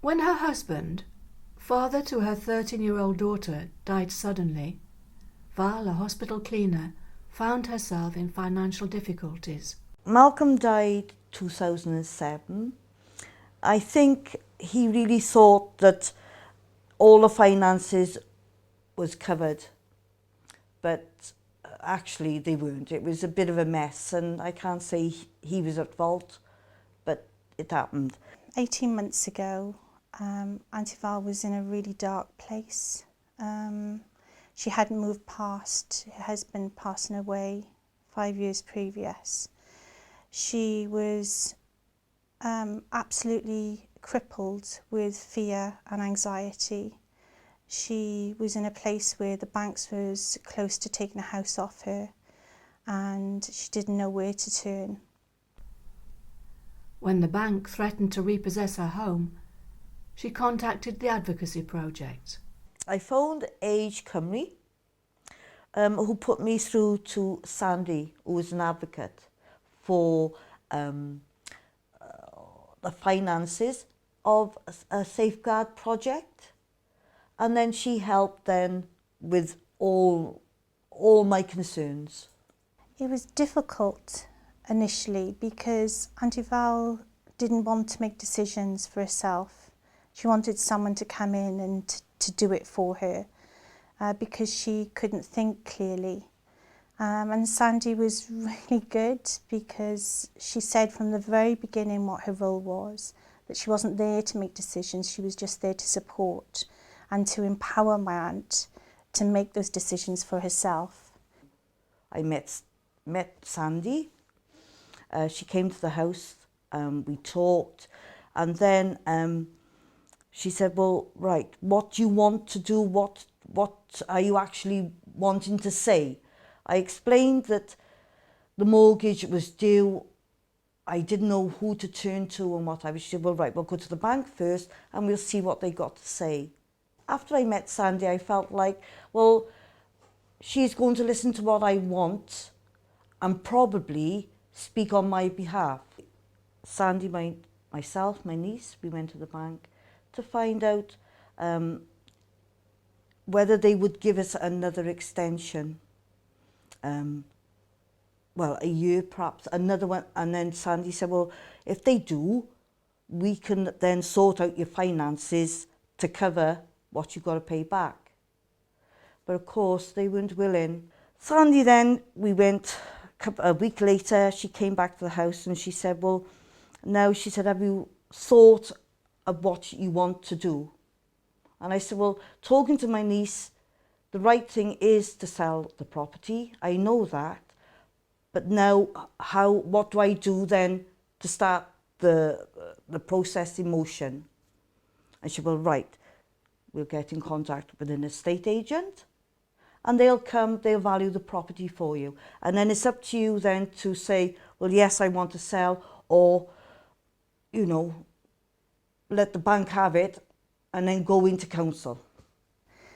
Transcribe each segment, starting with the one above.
When her husband, father to her 13-year-old daughter, died suddenly, Val, a hospital cleaner, found herself in financial difficulties. Malcolm died 2007. I think he really thought that all the finances was covered, but actually they weren't. It was a bit of a mess, and I can't say he was at fault, but it happened. 18 months ago, Auntie Val was in a really dark place. She hadn't moved past her husband passing away 5 years previous. She was absolutely crippled with fear and anxiety. She was in a place where the banks was close to taking a house off her, and she didn't know where to turn. When the bank threatened to repossess her home, she contacted the Advocacy Project. I phoned Age Cymru, who put me through to Sandy, who was an advocate for the finances of a safeguard project. And then she helped then with all my concerns. It was difficult initially because Auntie Val didn't want to make decisions for herself. She wanted someone to come in and to do it for her because she couldn't think clearly. And Sandy was really good because she said from the very beginning what her role was, that she wasn't there to make decisions, she was just there to support and to empower my aunt to make those decisions for herself. I met Sandy. She came to the house, we talked, and then she said, well, right, what do you want to do? What are you actually wanting to say? I explained that the mortgage was due. I didn't know who to turn to and what I was. She said, well, right, we'll go to the bank first and we'll see what they got to say. After I met Sandy, I felt like, well, she's going to listen to what I want and probably speak on my behalf. Sandy, myself, my niece, we went to the bank to find out whether they would give us another extension. Well, a year perhaps, another one. And then Sandy said, well, if they do, we can then sort out your finances to cover what you've got to pay back. But of course, they weren't willing. Sandy then, we went a week later, she came back to the house and she said, well, now, she said, have you thought of what you want to do? And I said, well, talking to my niece, the right thing is to sell the property. I know that. But now, what do I do then to start the process in motion? And she said, well, right, we'll get in contact with an estate agent and they'll value the property for you. And then it's up to you then to say, well, yes, I want to sell, or, you know, let the bank have it and then go into council.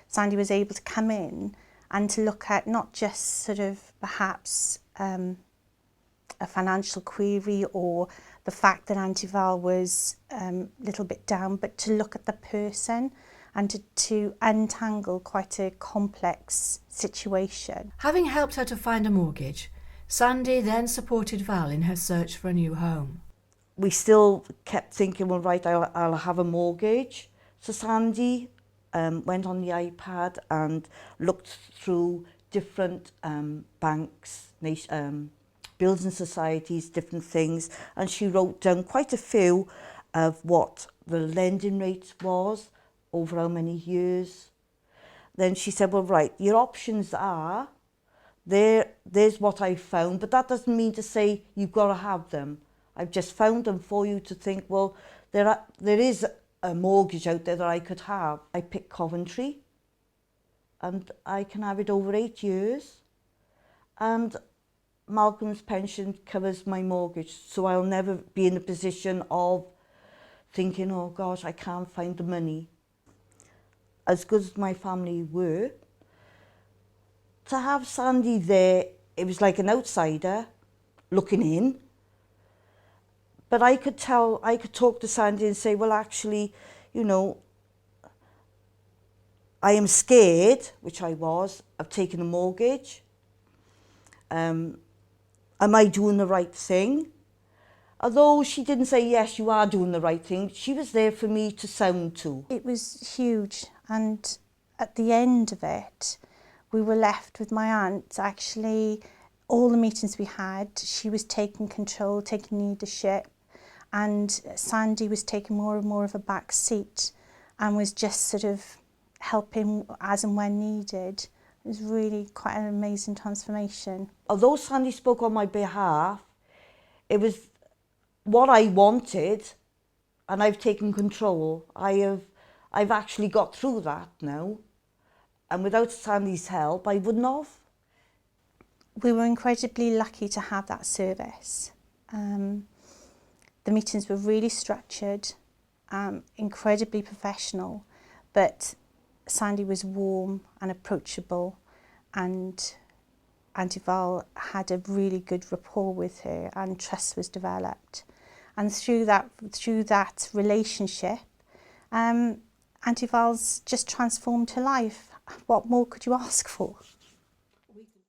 Sandy was able to come in and to look at not just sort of perhaps a financial query or the fact that Auntie Val was a little bit down, but to look at the person and to untangle quite a complex situation. Having helped her to find a mortgage, Sandy then supported Val in her search for a new home. We still kept thinking, well, right, I'll have a mortgage. So Sandy went on the iPad and looked through different banks, building societies, different things, and she wrote down quite a few of what the lending rate was over how many years. Then she said, well, right, your options are, there's what I found, but that doesn't mean to say you've got to have them. I've just found them for you to think, well, there is a mortgage out there that I could have. I picked Coventry, and I can have it over 8 years. And Malcolm's pension covers my mortgage, so I'll never be in a position of thinking, oh gosh, I can't find the money. As good as my family were, to have Sandy there, it was like an outsider looking in. But I could talk to Sandy and say, well, actually, you know, I am scared, which I was, of taking a mortgage. Am I doing the right thing? Although she didn't say, yes, you are doing the right thing, she was there for me to sound to. It was huge, and at the end of it, we were left with my aunt. Actually, all the meetings we had, she was taking control, taking leadership, and Sandy was taking more and more of a back seat and was just sort of helping as and when needed. It was really quite an amazing transformation. Although Sandy spoke on my behalf, it was what I wanted, and I've taken control. I've actually got through that now, and without Sandy's help, I wouldn't have. We were incredibly lucky to have that service. The meetings were really structured, incredibly professional, but Sandy was warm and approachable, and Auntie Val had a really good rapport with her, and trust was developed. And through that relationship, Auntie Val's just transformed her life. What more could you ask for?